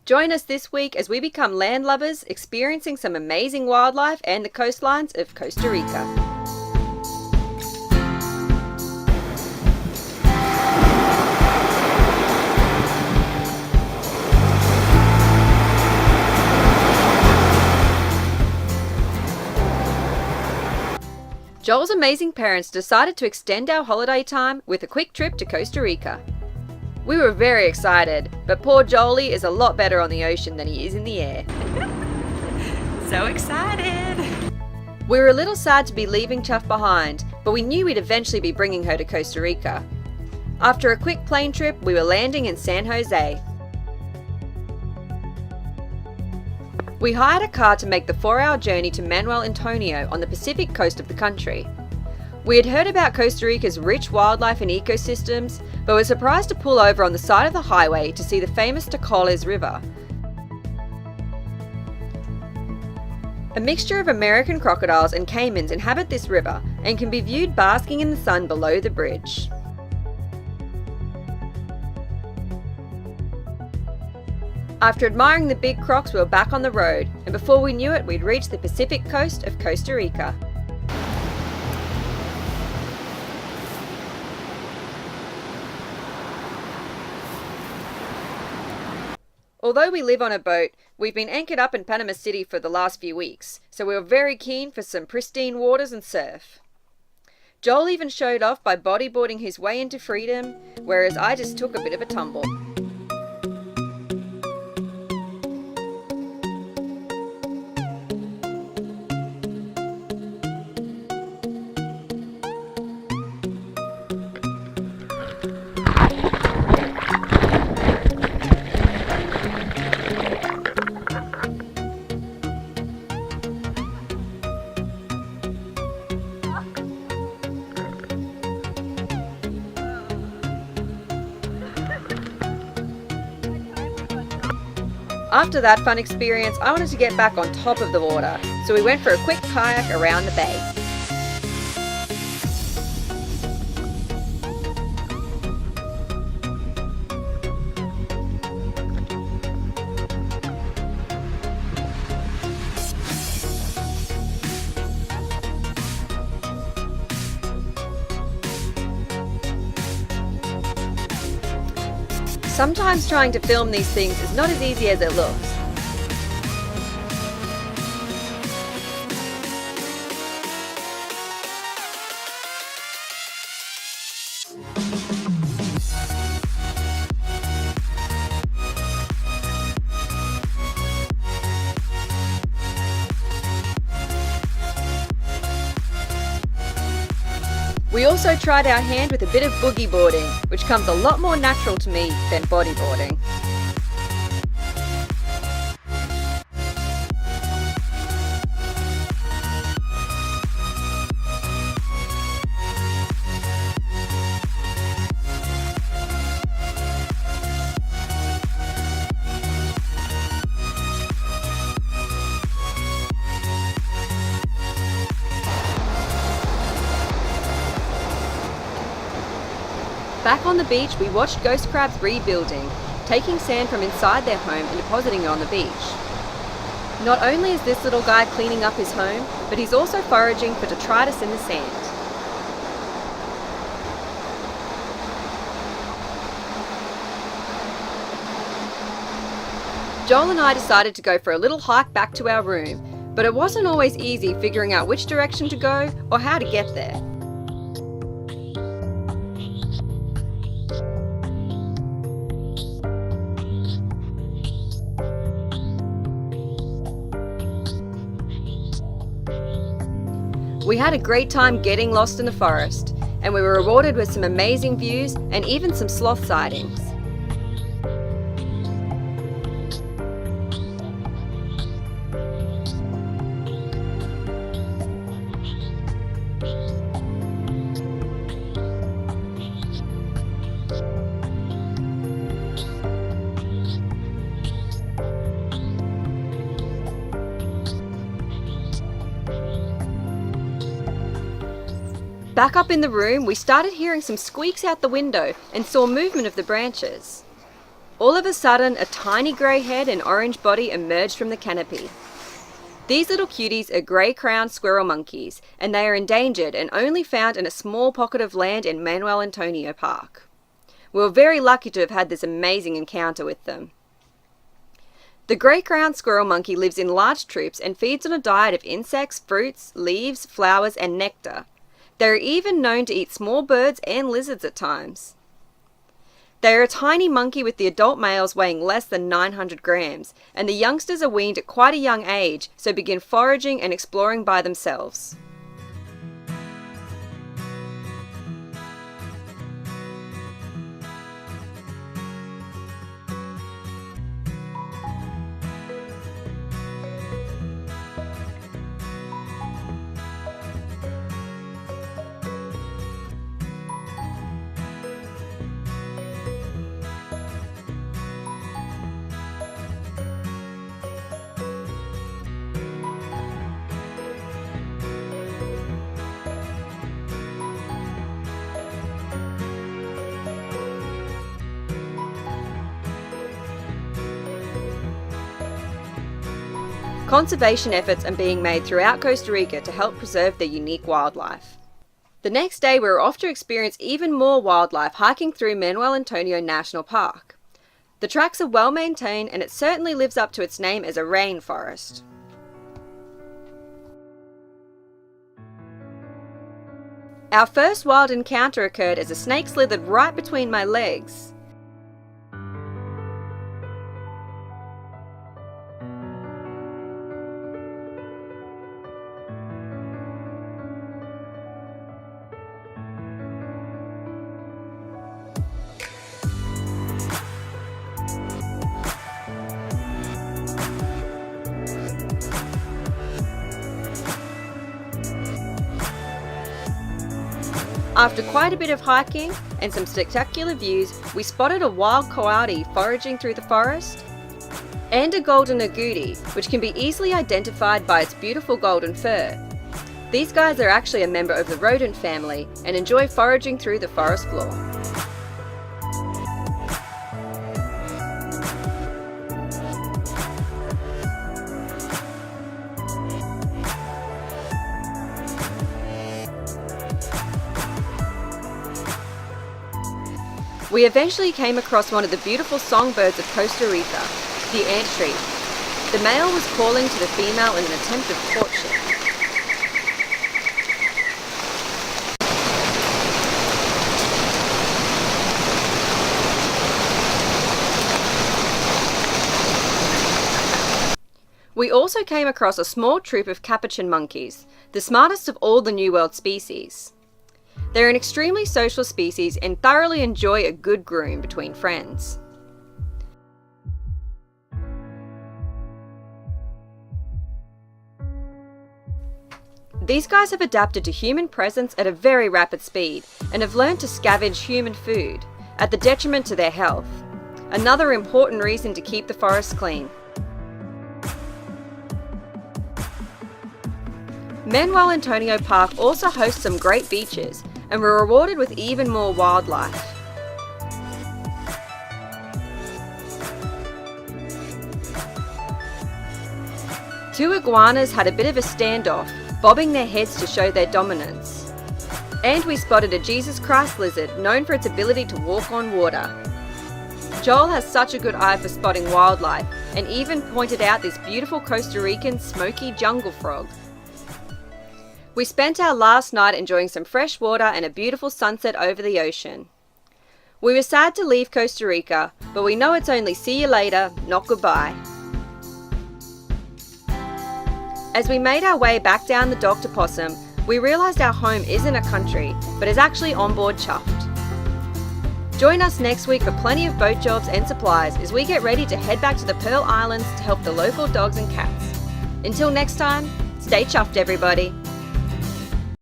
Join us this week as we become landlubbers, experiencing some amazing wildlife and the coastlines of Costa Rica. Joel's amazing parents decided to extend our holiday time with a quick trip to Costa Rica. We were very excited, but poor Jolie is a lot better on the ocean than he is in the air. So excited! We were a little sad to be leaving Chuff behind, but we knew we'd eventually be bringing her to Costa Rica. After a quick plane trip, we were landing in San Jose. We hired a car to make the 4-hour journey to Manuel Antonio on the Pacific coast of the country. We had heard about Costa Rica's rich wildlife and ecosystems, but were surprised to pull over on the side of the highway to see the famous Tecoles River. A mixture of American crocodiles and caimans inhabit this river and can be viewed basking in the sun below the bridge. After admiring the big crocs, we were back on the road, and before we knew it, we'd reached the Pacific coast of Costa Rica. Although we live on a boat, we've been anchored up in Panama City for the last few weeks, so we were very keen for some pristine waters and surf. Joel even showed off by bodyboarding his way into freedom, whereas I just took a bit of a tumble. After that fun experience, I wanted to get back on top of the water, so we went for a quick kayak around the bay. Sometimes trying to film these things is not as easy as it looks. We also tried our hand with a bit of boogie boarding, which comes a lot more natural to me than bodyboarding. Back on the beach, we watched ghost crabs rebuilding, taking sand from inside their home and depositing it on the beach. Not only is this little guy cleaning up his home, but he's also foraging for detritus in the sand. Joel and I decided to go for a little hike back to our room, but it wasn't always easy figuring out which direction to go or how to get there. We had a great time getting lost in the forest, and we were rewarded with some amazing views and even some sloth sightings. Back up in the room, we started hearing some squeaks out the window and saw movement of the branches. All of a sudden, a tiny grey head and orange body emerged from the canopy. These little cuties are grey-crowned squirrel monkeys, and they are endangered and only found in a small pocket of land in Manuel Antonio Park. We were very lucky to have had this amazing encounter with them. The grey-crowned squirrel monkey lives in large troops and feeds on a diet of insects, fruits, leaves, flowers, and nectar. They are even known to eat small birds and lizards at times. They are a tiny monkey with the adult males weighing less than 900 grams, and the youngsters are weaned at quite a young age, so begin foraging and exploring by themselves. Conservation efforts are being made throughout Costa Rica to help preserve their unique wildlife. The next day we were off to experience even more wildlife hiking through Manuel Antonio National Park. The tracks are well maintained and it certainly lives up to its name as a rainforest. Our first wild encounter occurred as a snake slithered right between my legs. After quite a bit of hiking and some spectacular views, we spotted a wild coyote foraging through the forest, and a golden agouti, which can be easily identified by its beautiful golden fur. These guys are actually a member of the rodent family and enjoy foraging through the forest floor. We eventually came across one of the beautiful songbirds of Costa Rica, the ant tree. The male was calling to the female in an attempt of courtship. We also came across a small troop of capuchin monkeys, the smartest of all the New World species. They're an extremely social species and thoroughly enjoy a good groom between friends. These guys have adapted to human presence at a very rapid speed and have learned to scavenge human food, at the detriment to their health. Another important reason to keep the forests clean. Manuel Antonio Park also hosts some great beaches, and we're rewarded with even more wildlife. Two iguanas had a bit of a standoff, bobbing their heads to show their dominance. And we spotted a Jesus Christ lizard, known for its ability to walk on water. Joel has such a good eye for spotting wildlife, and even pointed out this beautiful Costa Rican smoky jungle frog. We spent our last night enjoying some fresh water and a beautiful sunset over the ocean. We were sad to leave Costa Rica, but we know it's only see you later, not goodbye. As we made our way back down the dock to Possum, we realised our home isn't a country, but is actually on board Chuffed. Join us next week for plenty of boat jobs and supplies as we get ready to head back to the Pearl Islands to help the local dogs and cats. Until next time, stay chuffed everybody.